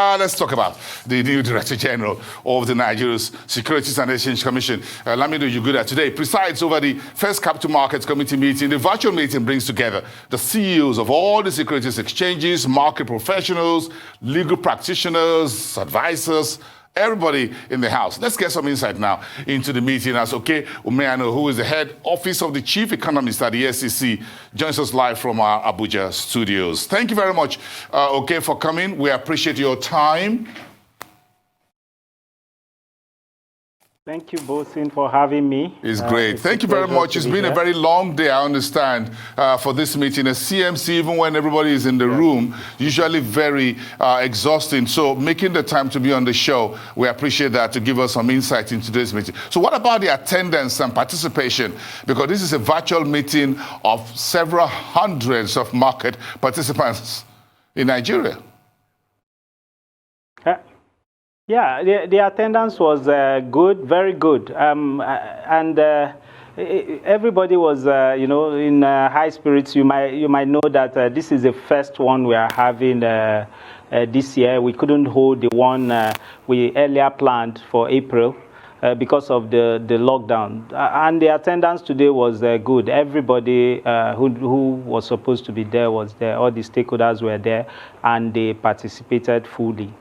Let's talk about the new Director General of the Nigeria's Securities and Exchange Commission, Lamido Yuguda, today presides over the first Capital Markets Committee meeting. The virtual meeting brings together the CEOs of all the securities exchanges, market professionals, legal practitioners, advisors, everybody in the house. Let's get some insight now into the meeting as OKEY UMEANO, who is the head office of the Chief Economist at the SEC, joins us live from our Abuja studios. Thank you very much, OKEY, for coming. We appreciate your time. Thank you, Bosin, for having me. It's great. Thank you very much. It's been a very long day, I understand, for this meeting. A CMC, even when everybody is in the room, usually very exhausting. So making the time to be on the show, we appreciate that, to give us some insight into today's meeting. So what about the attendance and participation? Because this is a virtual meeting of several hundreds of market participants in Nigeria. Yeah, the attendance was good, very good, and everybody was, in high spirits. You might know that this is the first one we are having this year. We couldn't hold the one we earlier planned for April because of the lockdown, and the attendance today was good. Everybody who was supposed to be there was there. All the stakeholders were there, and they participated fully.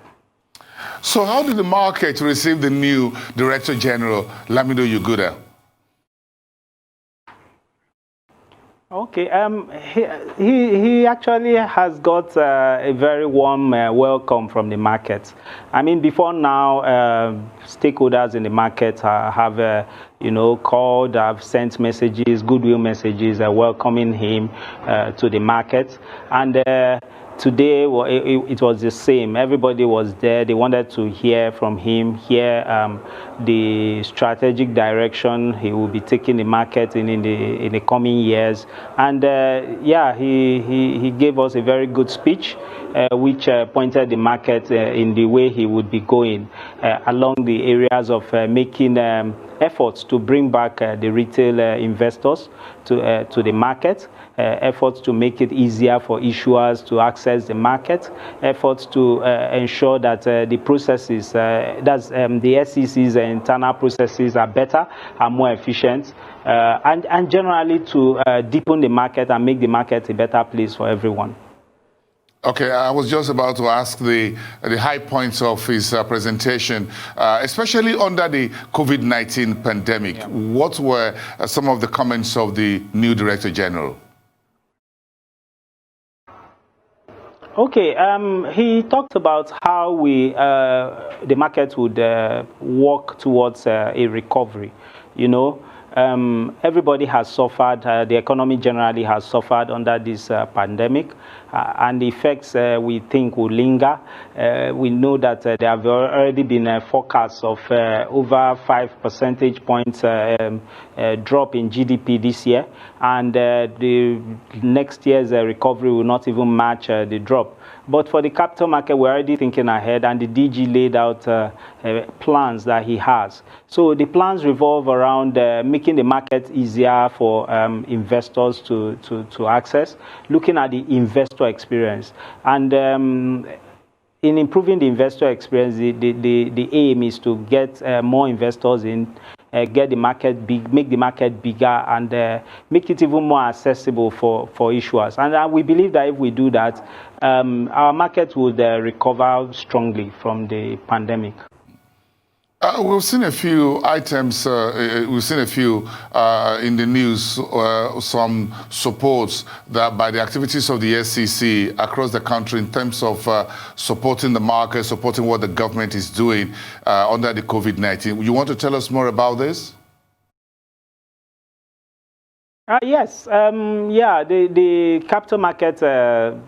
So how did the market receive the new Director General, Lamido Yuguda? Okay, he actually has got a very warm welcome from the market. I mean, before now, stakeholders in the market have, called, have sent messages, goodwill messages, welcoming him to the market. And today, it was the same. Everybody was there. They wanted to hear from him, hear the strategic direction he will be taking the market in the coming years. And he gave us a very good speech, which pointed the market in the way he would be going along the areas of making efforts to bring back the retail investors to the market, efforts to make it easier for issuers to access the market, efforts to ensure that the processes, the SEC's internal processes are better and more efficient, and generally to deepen the market and make the market a better place for everyone. Okay, I was just about to ask the high points of his presentation, especially under the COVID-19 pandemic. Yeah. What were some of the comments of the new Director General? Okay, he talked about how the market would work towards a recovery. Everybody has suffered, the economy generally has suffered under this pandemic, and the effects we think will linger. We know that there have already been forecasts of over 5 percentage points drop in GDP this year, and the next year's recovery will not even match the drop. But for the capital market, we're already thinking ahead, and the DG laid out plans that he has. So the plans revolve around making the market easier for investors to access, looking at the investor experience. And in improving the investor experience, the aim is to get more investors in, get the market big, make the market bigger, and make it even more accessible for issuers. And we believe that if we do that, our market would recover strongly from the pandemic. We've seen a few items, we've seen a few in the news, some supports that by the activities of the SEC across the country in terms of supporting the market, supporting what the government is doing under the COVID-19. You want to tell us more about this? Yes, the capital market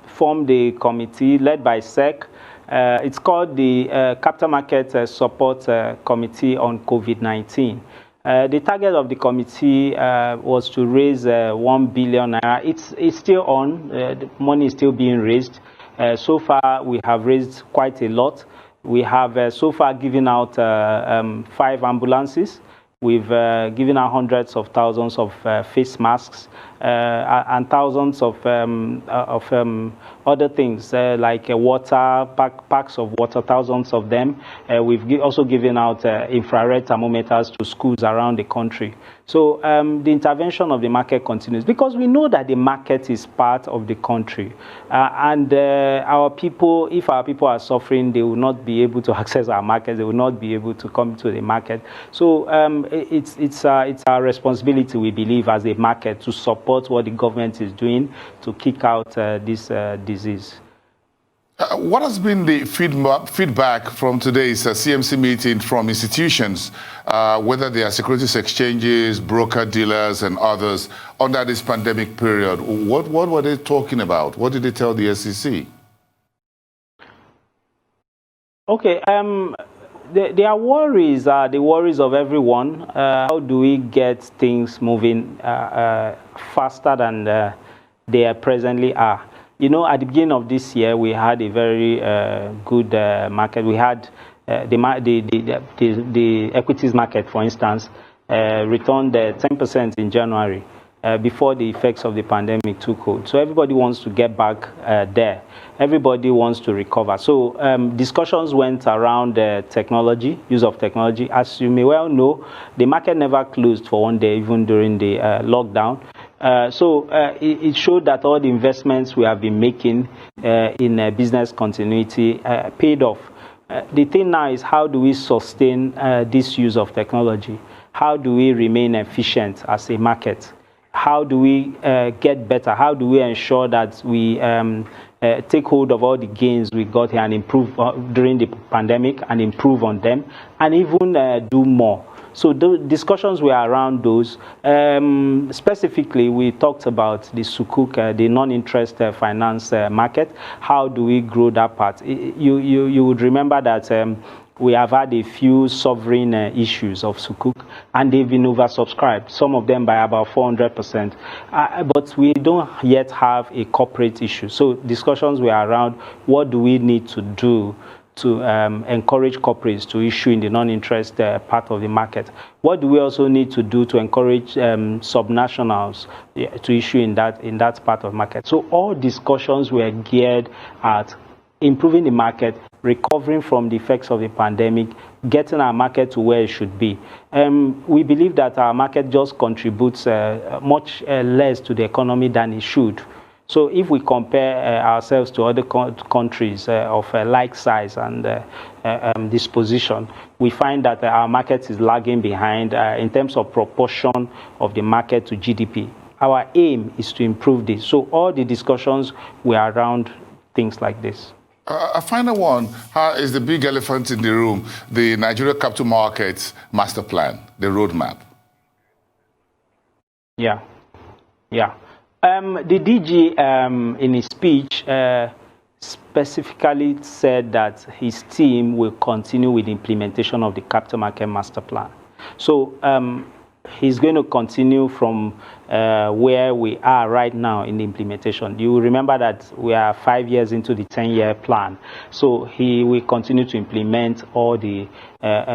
formed a committee led by SEC. It's called the Capital Market Support Committee on COVID-19. The target of the committee was to raise 1 billion naira. It's still on. The money is still being raised. So far, we have raised quite a lot. We have so far given out 5 ambulances. We've given out hundreds of thousands of face masks, and thousands of other things like water, packs of water, thousands of them. We've also given out infrared thermometers to schools around the country. So the intervention of the market continues because we know that the market is part of the country. And our people, if our people are suffering, they will not be able to access our markets. They will not be able to come to the market. So it's our responsibility, we believe, as a market to support what the government is doing to kick out this disease. What has been the feedback from today's CMC meeting from institutions, whether they are securities exchanges, broker-dealers, and others, under this pandemic period? What were they talking about? What did they tell the SEC? Okay. Their worries are the worries of everyone. How do we get things moving faster than they presently are? You know, at the beginning of this year, we had a very good market. We had the equities market, for instance, returned 10% in January before the effects of the pandemic took hold. So everybody wants to get back there. Everybody wants to recover. So discussions went around technology, use of technology. As you may well know, the market never closed for one day, even during the lockdown. So it showed that all the investments we have been making in business continuity paid off. The thing now is, how do we sustain this use of technology? How do we remain efficient as a market? How do we get better? How do we ensure that we take hold of all the gains we got here and improve during the pandemic and improve on them and even do more? So the discussions were around those. Specifically, we talked about the Sukuk, the non-interest finance market. How do we grow that part? You would remember that we have had a few sovereign issues of Sukuk, and they've been oversubscribed, some of them by about 400%. But we don't yet have a corporate issue. So discussions were around what do we need to do to encourage corporates to issue in the non-interest part of the market. What do we also need to do to encourage subnationals to issue in that part of the market? So all discussions were geared at improving the market, recovering from the effects of the pandemic, getting our market to where it should be. We believe that our market just contributes much less to the economy than it should. So if we compare ourselves to other countries of like size and disposition, we find that our market is lagging behind in terms of proportion of the market to GDP. Our aim is to improve this. So all the discussions were around things like this. A final one is the big elephant in the room, the Nigeria Capital Markets Master Plan, the roadmap. Yeah. The DG, in his speech, specifically said that his team will continue with the implementation of the Capital Market Master Plan. So he's going to continue from where we are right now in the implementation. You will remember that we are 5 years into the 10-year plan. So he will continue to implement all the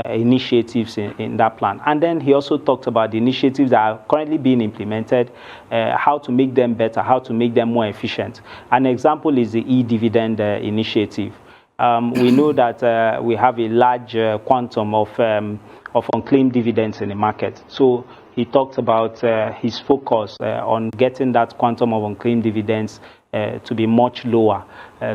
initiatives in that plan. And then he also talked about the initiatives that are currently being implemented, how to make them better, how to make them more efficient. An example is the e-dividend initiative. We know that we have a large quantum of unclaimed dividends in the market. So he talked about his focus on getting that quantum of unclaimed dividends to be much lower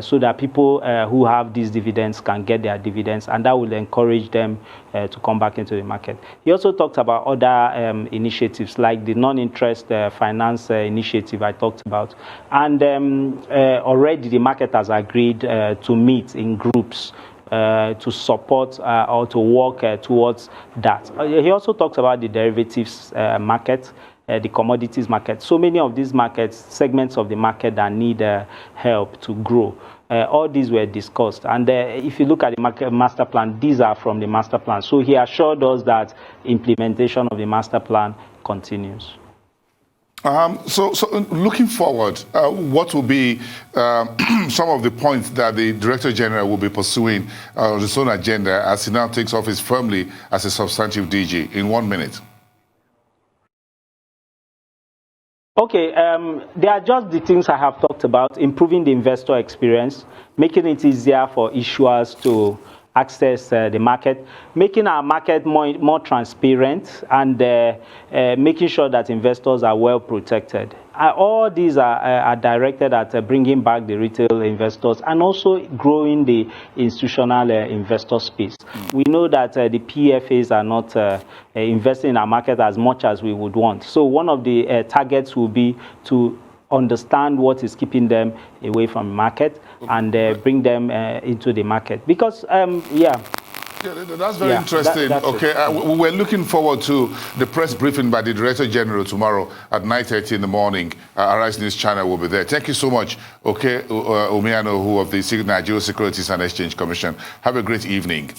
so that people who have these dividends can get their dividends, and that will encourage them to come back into the market. He also talked about other initiatives like the non-interest finance initiative I talked about. And already the market has agreed to meet in groups to support or to work towards that. He also talks about the derivatives market, the commodities market. So many of these markets, segments of the market that need help to grow. All these were discussed. And if you look at the market master plan, these are from the master plan. So he assured us that implementation of the master plan continues. So looking forward, what will be some of the points that the Director General will be pursuing on his own agenda as he now takes office firmly as a substantive DG? In 1 minute. Okay. Okay, they are just the things I have talked about: improving the investor experience, making it easier for issuers to access the market, making our market more transparent, and making sure that investors are well protected. All these are directed at bringing back the retail investors and also growing the institutional investor space. We know that the PFAs are not investing in our market as much as we would want. So one of the targets will be to understand what is keeping them away from the market and bring them into the market. Because, yeah, that's very interesting. We're looking forward to the press briefing by the Director General tomorrow at 9:30 in the morning. Arise News Channel will be there. Thank you so much, OKEY UmEANO, who of the Nigeria Securities and Exchange Commission. Have a great evening.